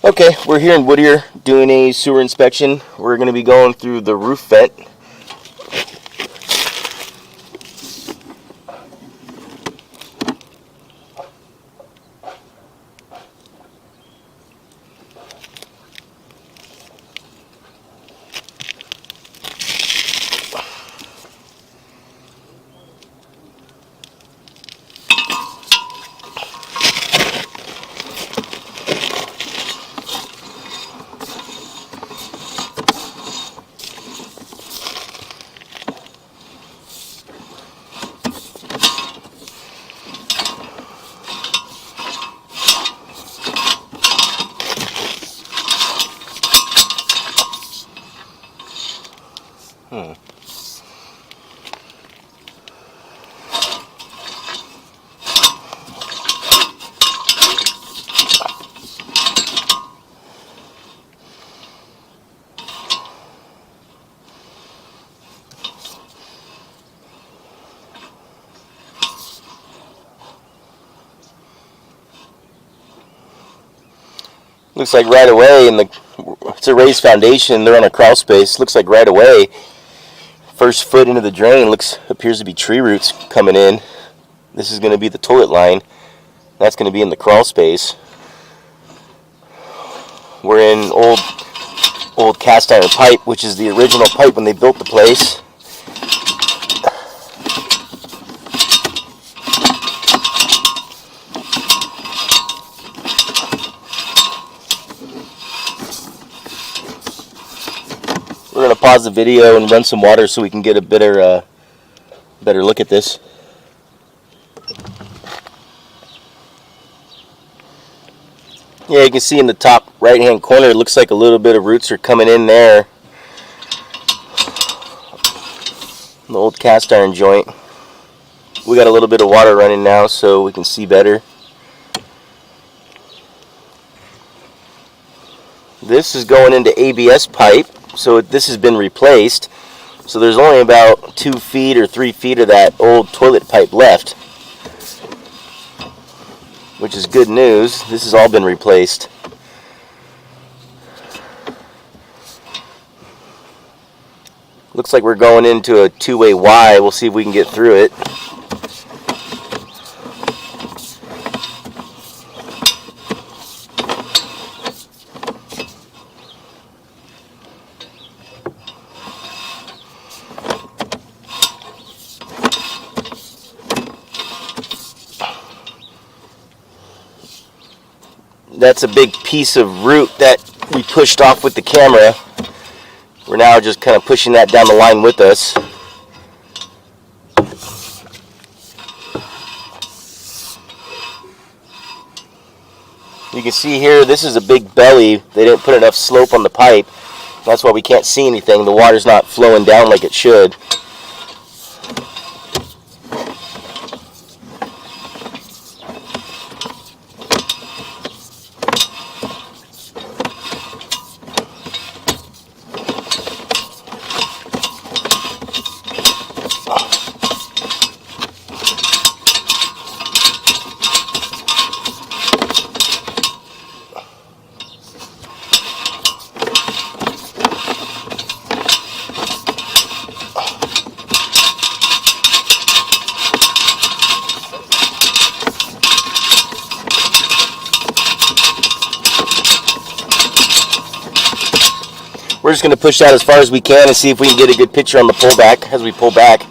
Okay, we're here in Whittier doing a sewer inspection. We're going to be going through the roof vent. Looks like right away, it's a raised foundation. They're on a crawl space. Looks like right away, first foot into the drain appears to be tree roots coming in. This is going to be the toilet line. That's going to be in the crawl space. We're in old cast iron pipe, which is the original pipe when they built the place. We're going to pause the video and run some water so we can get a better look at this. Yeah, you can see in the top right hand corner, it looks like a little bit of roots are coming in there. The old cast iron joint. We got a little bit of water running now so we can see better. This is going into ABS pipe, so this has been replaced. So there's only about 2 feet or 3 feet of that old toilet pipe left, which is good news. This has all been replaced. Looks like we're going into a two-way Y. We'll see if we can get through it. That's a big piece of root that we pushed off with the camera. We're now just kind of pushing that down the line with us. You can see here, this is a big belly. They didn't put enough slope on the pipe. That's why we can't see anything. The water's not flowing down like it should. We're just going to push that as far as we can and see if we can get a good picture on the pullback as we pull back.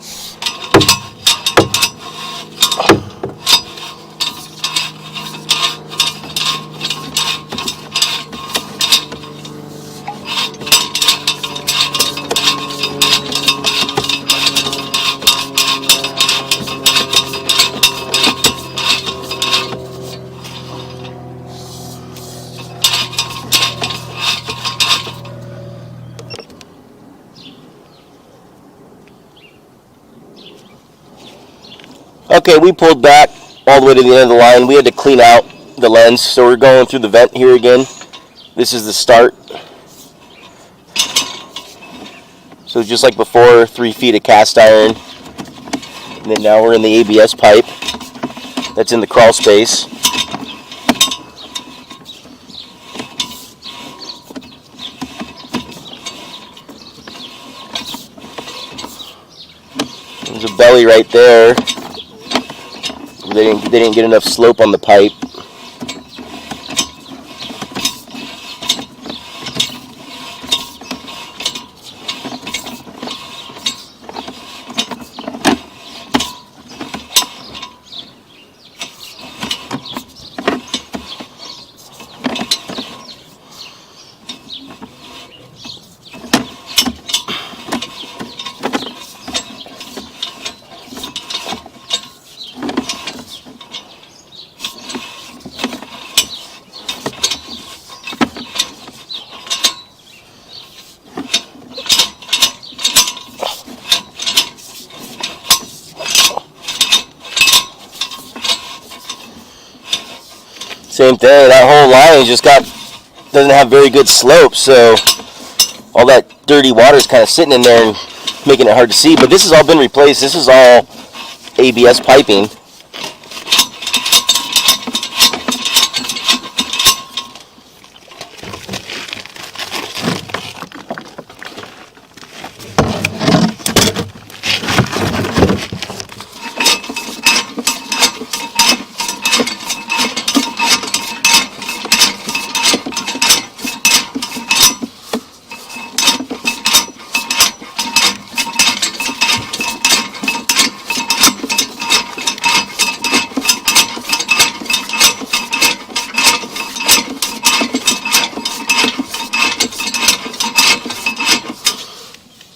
Okay, we pulled back all the way to the end of the line. We had to clean out the lens, so we're going through the vent here again. This is the start. So just like before, 3 feet of cast iron. And then now we're in the ABS pipe that's in the crawl space. There's a belly right there. They didn't get enough slope on the pipe. Same thing, that whole line just doesn't have very good slope, so all that dirty water is kind of sitting in there and making it hard to see. But this has all been replaced. This is all ABS piping.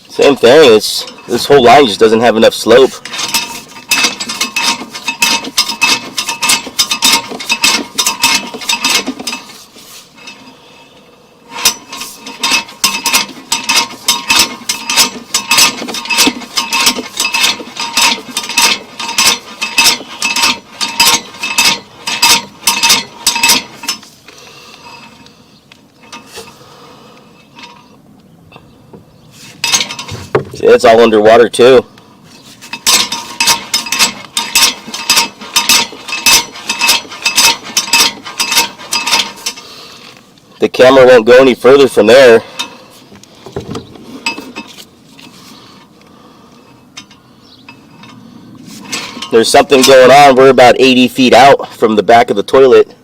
Same thing, this whole line just doesn't have enough slope. See, it's all underwater too. The camera won't go any further from there. There's something going on. We're about 80 feet out from the back of the toilet.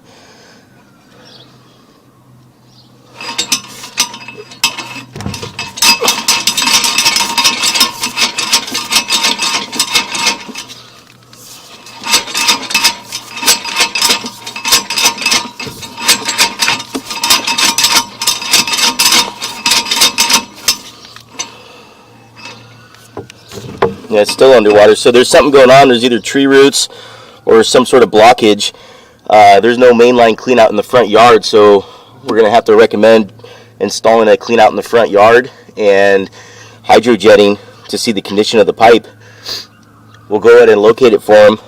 Yeah, it's still underwater, so there's something going on. There's either tree roots or some sort of blockage. There's no mainline clean out in the front yard, so we're going to have to recommend installing a clean out in the front yard and hydrojetting to see the condition of the pipe. We'll go ahead and locate it for them.